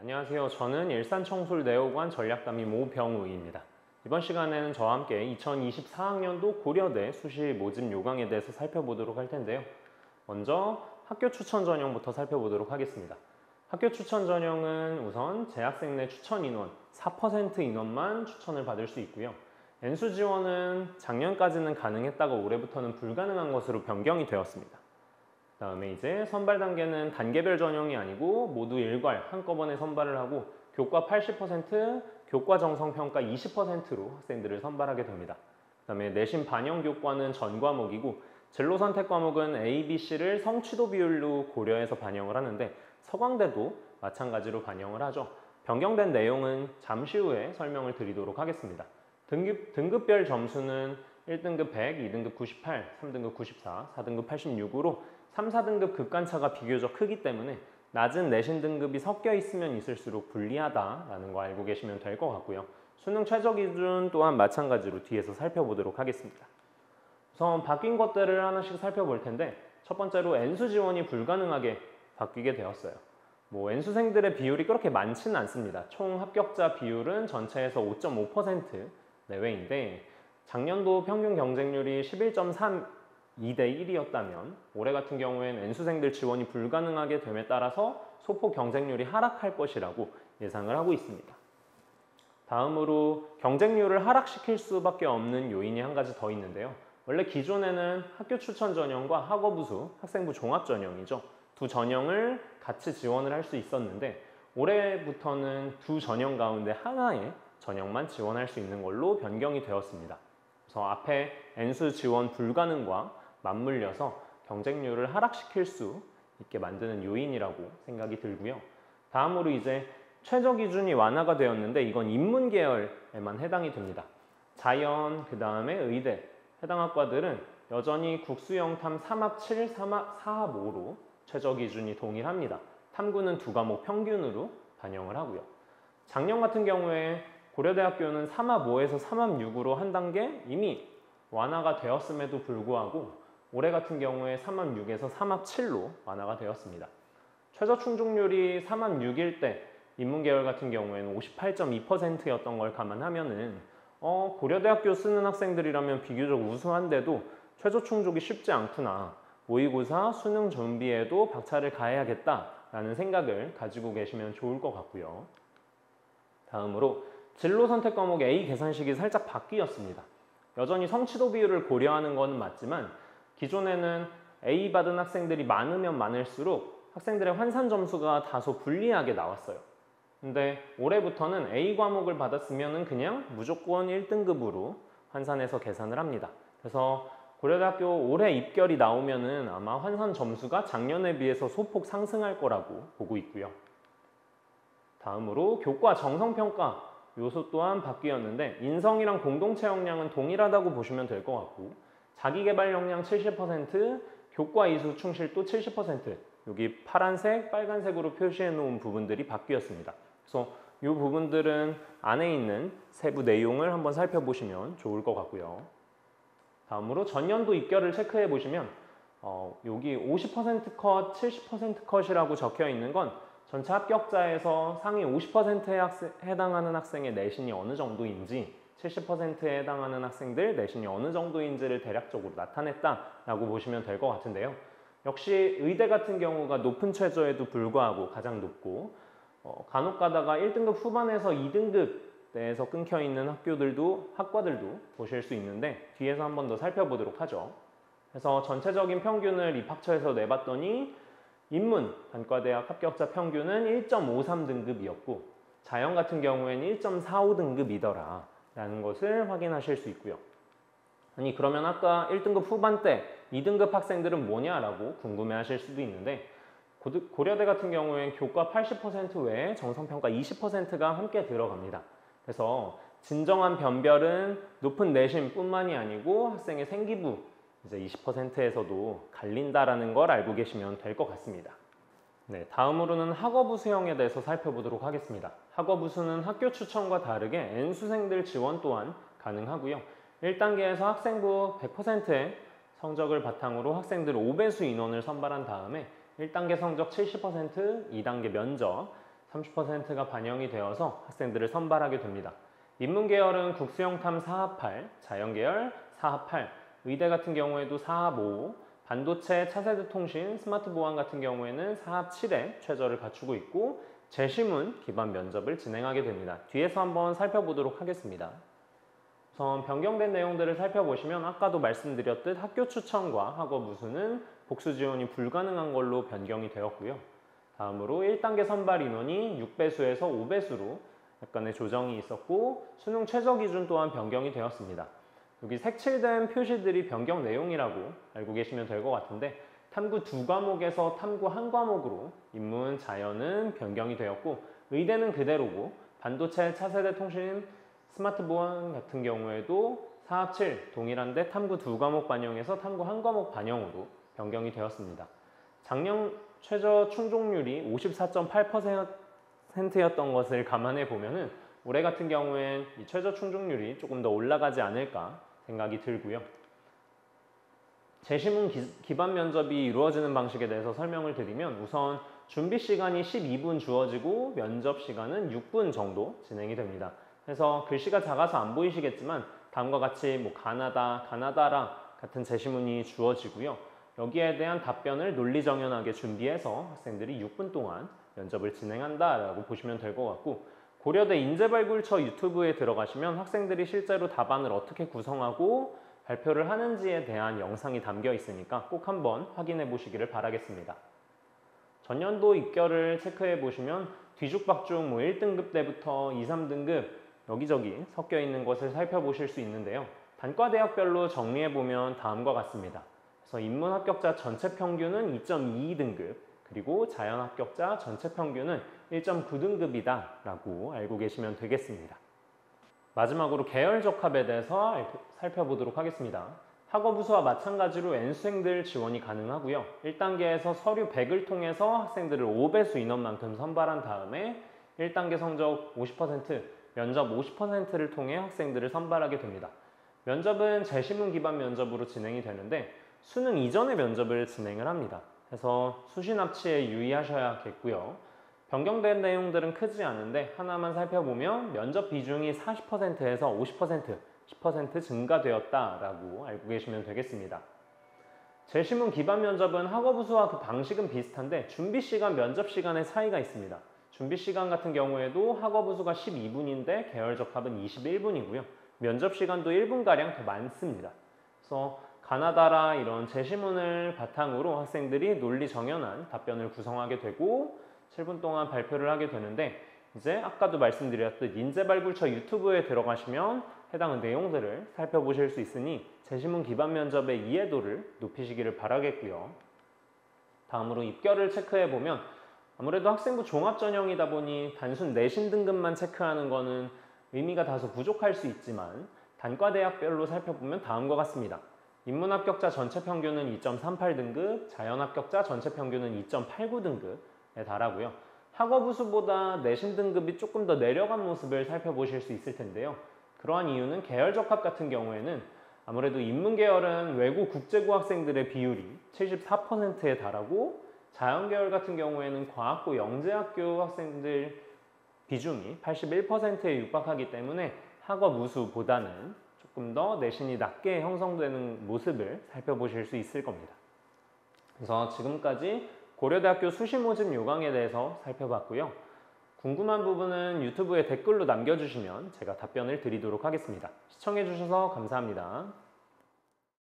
안녕하세요. 저는 일산청술내오관 전략담임 오병우입니다. 이번 시간에는 저와 함께 2024학년도 고려대 수시 모집 요강에 대해서 살펴보도록 할 텐데요. 먼저 학교 추천 전형부터 살펴보도록 하겠습니다. 학교 추천 전형은 우선 재학생 내 추천 인원 4% 인원만 추천을 받을 수 있고요. N수 지원은 작년까지는 가능했다가 올해부터는 불가능한 것으로 변경이 되었습니다. 다음에 이제 선발 단계는 단계별 전형이 아니고 모두 일괄 한꺼번에 선발을 하고 교과 80%, 교과 정성평가 20%로 학생들을 선발하게 됩니다. 다음에 내신 반영 교과는 전 과목이고 진로 선택 과목은 A, B, C를 성취도 비율로 고려해서 반영을 하는데 서강대도 마찬가지로 반영을 하죠. 변경된 내용은 잠시 후에 설명을 드리도록 하겠습니다. 등급별 점수는 1등급 100, 2등급 98, 3등급 94, 4등급 86으로 3, 4등급 급간차가 비교적 크기 때문에 낮은 내신 등급이 섞여 있으면 있을수록 불리하다라는 거 알고 계시면 될 것 같고요. 수능 최저 기준 또한 마찬가지로 뒤에서 살펴보도록 하겠습니다. 우선 바뀐 것들을 하나씩 살펴볼 텐데 첫 번째로 N수 지원이 불가능하게 바뀌게 되었어요. N수생들의 비율이 그렇게 많지는 않습니다. 총 합격자 비율은 전체에서 5.5% 내외인데 작년도 평균 경쟁률이 11.32대 1이었다면 올해 같은 경우에는 N수생들 지원이 불가능하게 됨에 따라서 소폭 경쟁률이 하락할 것이라고 예상을 하고 있습니다. 다음으로 경쟁률을 하락시킬 수밖에 없는 요인이 한 가지 더 있는데요. 원래 기존에는 학교 추천 전형과 학업우수, 학생부 종합 전형이죠. 두 전형을 같이 지원을 할 수 있었는데 올해부터는 두 전형 가운데 하나의 전형만 지원할 수 있는 걸로 변경이 되었습니다. 그래서 앞에 N수 지원 불가능과 맞물려서 경쟁률을 하락시킬 수 있게 만드는 요인이라고 생각이 들고요. 다음으로 이제 최저 기준이 완화가 되었는데 이건 인문 계열에만 해당이 됩니다. 자연, 그 다음에 의대 해당 학과들은 여전히 국수영탐 3합7, 4합 5로 최저 기준이 동일합니다. 탐구는 두 과목 평균으로 반영을 하고요. 작년 같은 경우에 고려대학교는 3합 5에서 3합 6으로 한 단계 이미 완화가 되었음에도 불구하고 올해 같은 경우에 3합 6에서 3합 7로 완화가 되었습니다. 최저 충족률이 3합 6일 때 인문계열 같은 경우에는 58.2%였던 걸 감안하면은 고려대학교 쓰는 학생들이라면 비교적 우수한데도 최저 충족이 쉽지 않구나. 모의고사, 수능 준비에도 박차를 가해야겠다라는 생각을 가지고 계시면 좋을 것 같고요. 다음으로 진로 선택 과목 A 계산식이 살짝 바뀌었습니다. 여전히 성취도 비율을 고려하는 것은 맞지만 기존에는 A 받은 학생들이 많으면 많을수록 학생들의 환산 점수가 다소 불리하게 나왔어요. 근데 올해부터는 A 과목을 받았으면 그냥 무조건 1등급으로 환산해서 계산을 합니다. 그래서 고려대학교 올해 입결이 나오면은 아마 환산 점수가 작년에 비해서 소폭 상승할 거라고 보고 있고요. 다음으로 교과 정성평가 요소 또한 바뀌었는데 인성이랑 공동체 역량은 동일하다고 보시면 될 것 같고 자기개발 역량 70%, 교과 이수 충실도 70% 여기 파란색, 빨간색으로 표시해 놓은 부분들이 바뀌었습니다. 그래서 이 부분들은 안에 있는 세부 내용을 한번 살펴보시면 좋을 것 같고요. 다음으로 전년도 입결을 체크해 보시면 여기 50% 컷, 70% 컷이라고 적혀 있는 건 전체 합격자에서 상위 50%에 해당하는 학생의 내신이 어느 정도인지 70%에 해당하는 학생들 내신이 어느 정도인지를 대략적으로 나타냈다라고 보시면 될 것 같은데요. 역시 의대 같은 경우가 높은 최저에도 불구하고 가장 높고 간혹 가다가 1등급 후반에서 2등급 대에서 끊겨 있는 학과들도 보실 수 있는데 뒤에서 한 번 더 살펴보도록 하죠. 그래서 전체적인 평균을 입학처에서 내봤더니 인문 단과대학 합격자 평균은 1.53등급이었고 자연 같은 경우에는 1.45등급이더라 라는 것을 확인하실 수 있고요. 아니 그러면 아까 1등급 후반대 2등급 학생들은 뭐냐라고 궁금해 하실 수도 있는데 고려대 같은 경우엔 교과 80% 외에 정성평가 20%가 함께 들어갑니다. 그래서 진정한 변별은 높은 내신뿐만이 아니고 학생의 생기부 이제 20%에서도 갈린다라는 걸 알고 계시면 될 것 같습니다. 네, 다음으로는 학업우수형에 대해서 살펴보도록 하겠습니다. 학업우수는 학교 추천과 다르게 N수생들 지원 또한 가능하고요. 1단계에서 학생부 100%의 성적을 바탕으로 학생들 5배수 인원을 선발한 다음에 1단계 성적 70%, 2단계 면접, 30%가 반영이 되어서 학생들을 선발하게 됩니다. 인문계열은 국수영탐 4합8, 자연계열 4합8, 의대 같은 경우에도 4합5, 반도체, 차세대 통신, 스마트 보안 같은 경우에는 4합7에 최저를 갖추고 있고 재시문 기반 면접을 진행하게 됩니다. 뒤에서 한번 살펴보도록 하겠습니다. 우선 변경된 내용들을 살펴보시면 아까도 말씀드렸듯 학교 추천과 학업 우수는 복수 지원이 불가능한 걸로 변경이 되었고요. 다음으로 1단계 선발 인원이 6배수에서 5배수로 약간의 조정이 있었고 수능 최저 기준 또한 변경이 되었습니다. 여기 색칠된 표시들이 변경 내용이라고 알고 계시면 될 것 같은데 탐구 2과목에서 탐구 1과목으로 인문, 자연은 변경이 되었고 의대는 그대로고 반도체, 차세대 통신, 스마트 보안 같은 경우에도 4합7 동일한데 탐구 2과목 반영에서 탐구 1과목 반영으로 변경이 되었습니다. 작년 최저 충족률이 54.8%였던 것을 감안해 보면은 올해 같은 경우엔 이 최저 충족률이 조금 더 올라가지 않을까 생각이 들고요. 재시문 기반 면접이 이루어지는 방식에 대해서 설명을 드리면 우선 준비 시간이 12분 주어지고 면접 시간은 6분 정도 진행이 됩니다. 그래서 글씨가 작아서 안 보이시겠지만 다음과 같이 가나다라 같은 재시문이 주어지고요. 여기에 대한 답변을 논리정연하게 준비해서 학생들이 6분 동안 면접을 진행한다라고 보시면 될 것 같고 고려대 인재발굴처 유튜브에 들어가시면 학생들이 실제로 답안을 어떻게 구성하고 발표를 하는지에 대한 영상이 담겨 있으니까 꼭 한번 확인해 보시기를 바라겠습니다. 전년도 입결을 체크해 보시면 뒤죽박죽 1등급 때부터 2, 3등급 여기저기 섞여 있는 것을 살펴보실 수 있는데요. 단과대학별로 정리해 보면 다음과 같습니다. 그래서 인문 합격자 전체 평균은 2.22등급, 그리고 자연 합격자 전체 평균은 1.9등급이다 라고 알고 계시면 되겠습니다. 마지막으로 계열 적합에 대해서 살펴보도록 하겠습니다. 학업 우수와 마찬가지로 N수생들 지원이 가능하고요. 1단계에서 서류 100을 통해서 학생들을 5배수 인원만큼 선발한 다음에 1단계 성적 50%, 면접 50%를 통해 학생들을 선발하게 됩니다. 면접은 재시문 기반 면접으로 진행이 되는데 수능 이전에 면접을 진행을 합니다. 그래서 수시 납치에 유의하셔야겠고요. 변경된 내용들은 크지 않은데 하나만 살펴보면 면접 비중이 40%에서 50%, 10% 증가되었다라고 알고 계시면 되겠습니다. 재시문 기반 면접은 학업 우수와 그 방식은 비슷한데 준비 시간, 면접 시간의 차이가 있습니다. 준비 시간 같은 경우에도 학업 우수가 12분인데 계열 적합은 21분이고요. 면접 시간도 1분가량 더 많습니다. 그래서 가나다라 이런 재시문을 바탕으로 학생들이 논리 정연한 답변을 구성하게 되고 7분 동안 발표를 하게 되는데 이제 아까도 말씀드렸듯 인재발굴처 유튜브에 들어가시면 해당 내용들을 살펴보실 수 있으니 재시문 기반 면접의 이해도를 높이시기를 바라겠고요. 다음으로 입결을 체크해 보면 아무래도 학생부 종합전형이다 보니 단순 내신 등급만 체크하는 것은 의미가 다소 부족할 수 있지만 단과대학별로 살펴보면 다음과 같습니다. 인문 합격자 전체 평균은 2.38등급, 자연 합격자 전체 평균은 2.89등급에 달하고요. 학업 우수보다 내신 등급이 조금 더 내려간 모습을 살펴보실 수 있을 텐데요. 그러한 이유는 계열 적합 같은 경우에는 아무래도 인문 계열은 외고 국제고 학생들의 비율이 74%에 달하고 자연 계열 같은 경우에는 과학고 영재학교 학생들 비중이 81%에 육박하기 때문에 학업 우수보다는 조금 더 내신이 낮게 형성되는 모습을 살펴보실 수 있을 겁니다. 그래서 지금까지 고려대학교 수시 모집 요강에 대해서 살펴봤고요. 궁금한 부분은 유튜브에 댓글로 남겨주시면 제가 답변을 드리도록 하겠습니다. 시청해주셔서 감사합니다.